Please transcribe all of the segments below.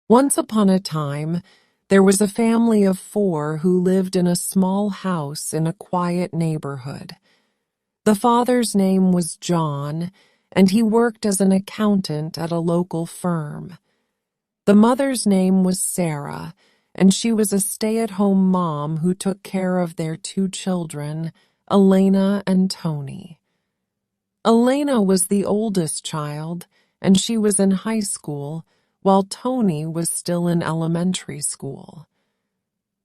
Once upon a time, there was a family of 4 who lived in a small house in a quiet neighborhood. The father's name was John, and he worked as an accountant at a local firm. The mother's name was Sarah, and she was a stay-at-home mom who took care of their 2 children, Elena and Tony. Elena was the oldest child, and she was in high school, while Tony was still in elementary school.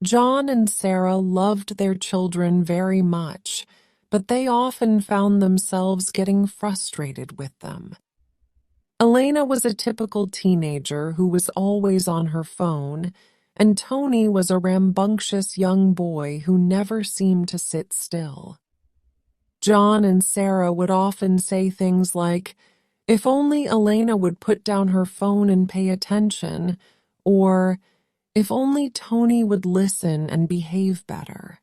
John and Sarah loved their children very much, but they often found themselves getting frustrated with them. Elena was a typical teenager who was always on her phone, and Tony was a rambunctious young boy who never seemed to sit still. John and Sarah would often say things like, "If only Elena would put down her phone and pay attention," or "If only Tony would listen and behave better."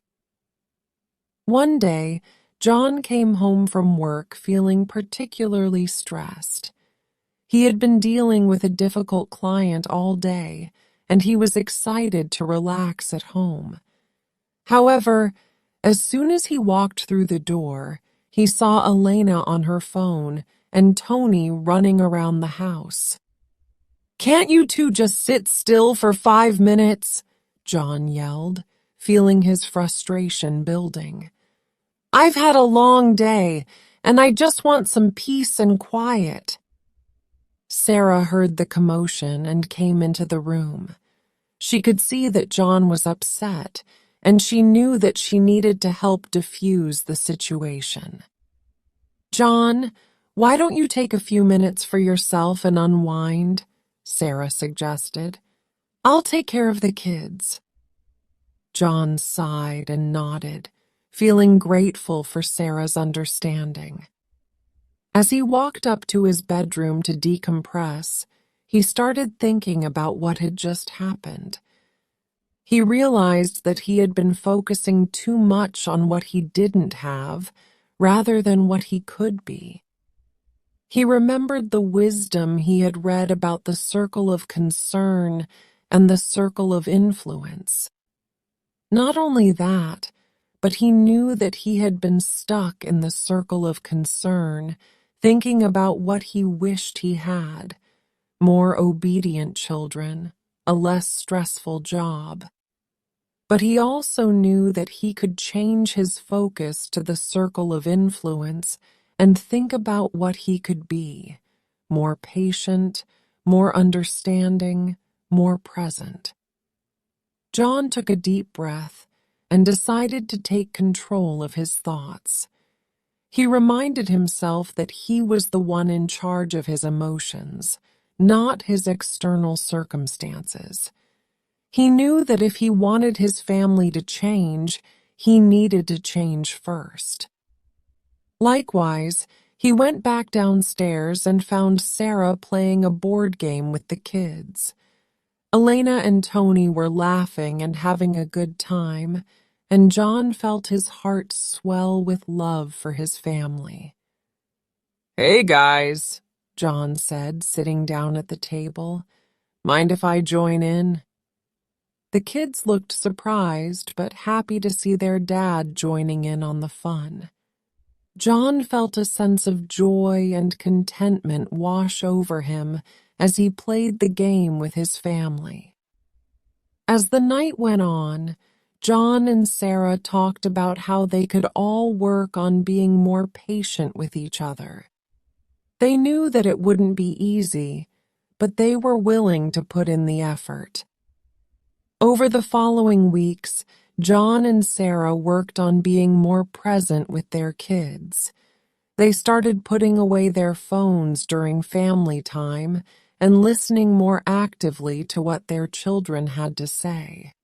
One day, John came home from work feeling particularly stressed. He had been dealing with a difficult client all day, and he was excited to relax at home. However, as soon as he walked through the door, he saw Elena on her phone and Tony running around the house. "Can't you two just sit still for 5 minutes?" John yelled, feeling his frustration building. "I've had a long day, and I just want some peace and quiet." Sarah heard the commotion and came into the room. She could see that John was upset, and she knew that she needed to help diffuse the situation. "John, why don't you take a few minutes for yourself and unwind?" Sarah suggested. "I'll take care of the kids." John sighed and nodded, feeling grateful for Sarah's understanding. As he walked up to his bedroom to decompress, he started thinking about what had just happened. He realized that he had been focusing too much on what he didn't have, rather than what he could be. He remembered the wisdom he had read about the circle of concern and the circle of influence. Not only that, but he knew that he had been stuck in the circle of concern, thinking about what he wished he had: more obedient children, a less stressful job. But he also knew that he could change his focus to the circle of influence and think about what he could be: more patient, more understanding, more present. John took a deep breath and decided to take control of his thoughts. He reminded himself that he was the one in charge of his emotions, not his external circumstances. He knew that if he wanted his family to change, he needed to change first. Likewise, he went back downstairs and found Sarah playing a board game with the kids. Elena and Tony were laughing and having a good time, and John felt his heart swell with love for his family. "Hey guys," John said, sitting down at the table. "Mind if I join in?" The kids looked surprised, but happy to see their dad joining in on the fun. John felt a sense of joy and contentment wash over him as he played the game with his family. As the night went on, John and Sarah talked about how they could all work on being more patient with each other. They knew that it wouldn't be easy, but they were willing to put in the effort. Over the following weeks, John and Sarah worked on being more present with their kids. They started putting away their phones during family time and listening more actively to what their children had to say.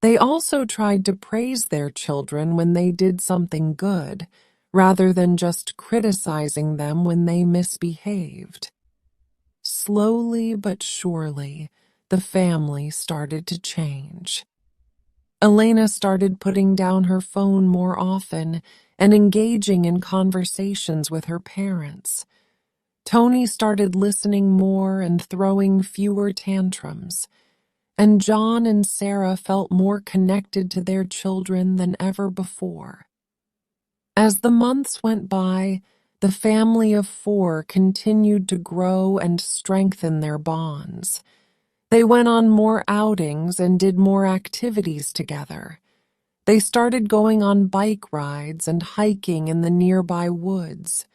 They also tried to praise their children when they did something good, rather than just criticizing them when they misbehaved. Slowly but surely, the family started to change. Elena started putting down her phone more often and engaging in conversations with her parents. Tony started listening more and throwing fewer tantrums, and John and Sarah felt more connected to their children than ever before. As the months went by, the family of four continued to grow and strengthen their bonds. They went on more outings and did more activities together. They started going on bike rides and hiking in the nearby woods.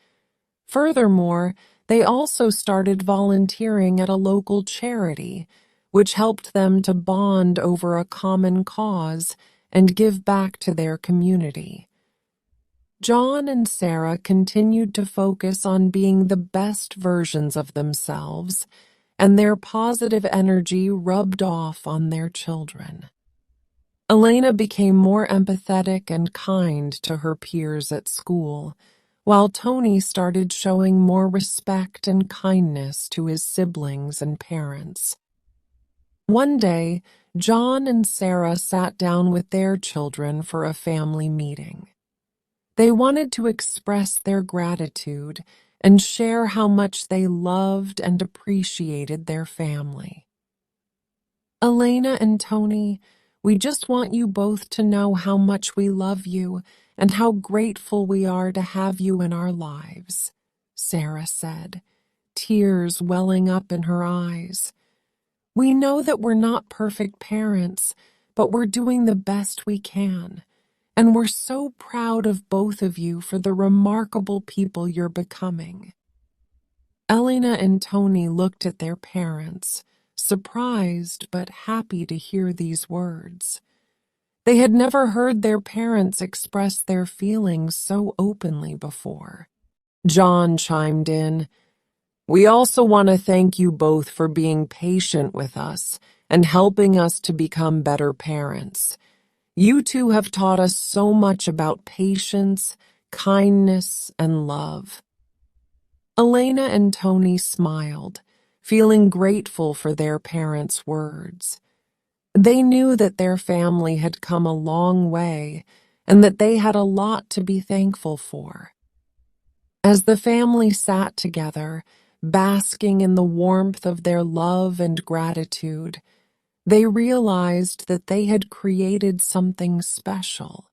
Furthermore, they also started volunteering at a local charity, which helped them to bond over a common cause and give back to their community. John and Sarah continued to focus on being the best versions of themselves, and their positive energy rubbed off on their children. Elena became more empathetic and kind to her peers at school, while Tony started showing more respect and kindness to his siblings and parents. One day, John and Sarah sat down with their children for a family meeting. They wanted to express their gratitude and share how much they loved and appreciated their family. Elena and Tony, we just want you both to know how much we love you and how grateful we are to have you in our lives, Sarah said, tears welling up in her eyes. We know that we're not perfect parents, but we're doing the best we can. And we're so proud of both of you for the remarkable people you're becoming. Elena and Tony looked at their parents, surprised but happy to hear these words. They had never heard their parents express their feelings so openly before. John chimed in, "We also want to thank you both for being patient with us and helping us to become better parents. You two have taught us so much about patience, kindness, and love." Elena and Tony smiled, feeling grateful for their parents' words. They knew that their family had come a long way and that they had a lot to be thankful for. As the family sat together, basking in the warmth of their love and gratitude, they realized that they had created something special.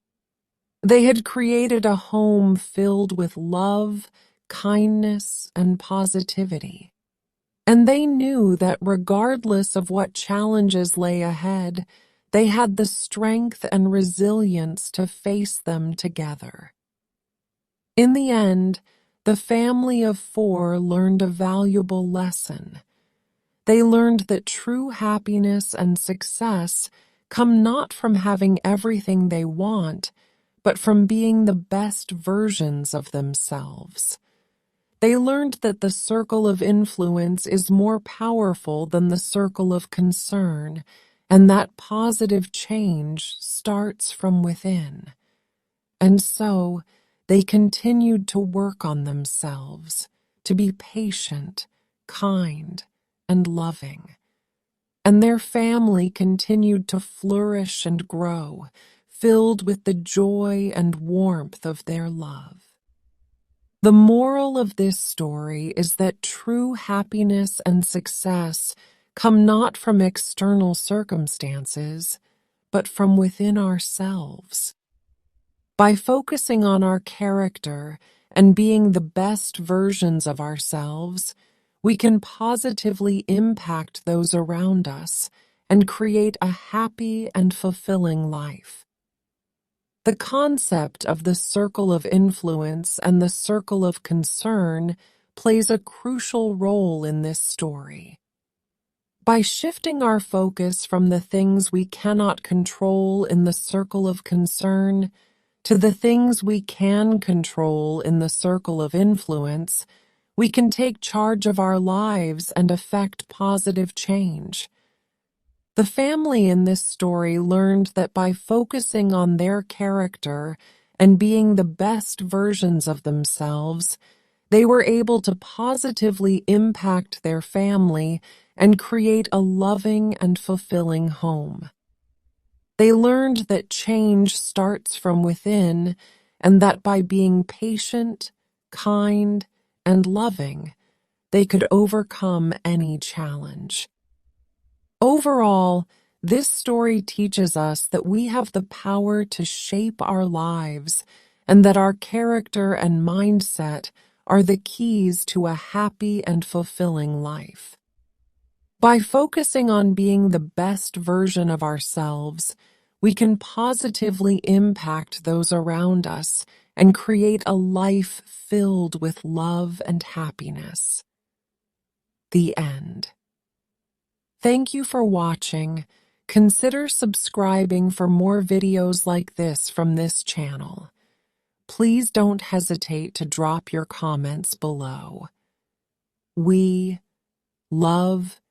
They had created a home filled with love, kindness, and positivity. And they knew that regardless of what challenges lay ahead, they had the strength and resilience to face them together. In the end, the family of four learned a valuable lesson. They learned that true happiness and success come not from having everything they want, but from being the best versions of themselves. They learned that the circle of influence is more powerful than the circle of concern, and that positive change starts from within. And so, they continued to work on themselves, to be patient, kind, and loving. And their family continued to flourish and grow, filled with the joy and warmth of their love. The moral of this story is that true happiness and success come not from external circumstances, but from within ourselves. By focusing on our character and being the best versions of ourselves, we can positively impact those around us and create a happy and fulfilling life. The concept of the circle of influence and the circle of concern plays a crucial role in this story. By shifting our focus from the things we cannot control in the circle of concern to the things we can control in the circle of influence, we can take charge of our lives and affect positive change. The family in this story learned that by focusing on their character and being the best versions of themselves, they were able to positively impact their family and create a loving and fulfilling home. They learned that change starts from within, and that by being patient, kind, and loving, they could overcome any challenge. Overall, this story teaches us that we have the power to shape our lives and that our character and mindset are the keys to a happy and fulfilling life. By focusing on being the best version of ourselves, we can positively impact those around us and create a life filled with love and happiness. The end. Thank you for watching. Consider subscribing for more videos like this from this channel. Please don't hesitate to drop your comments below. We love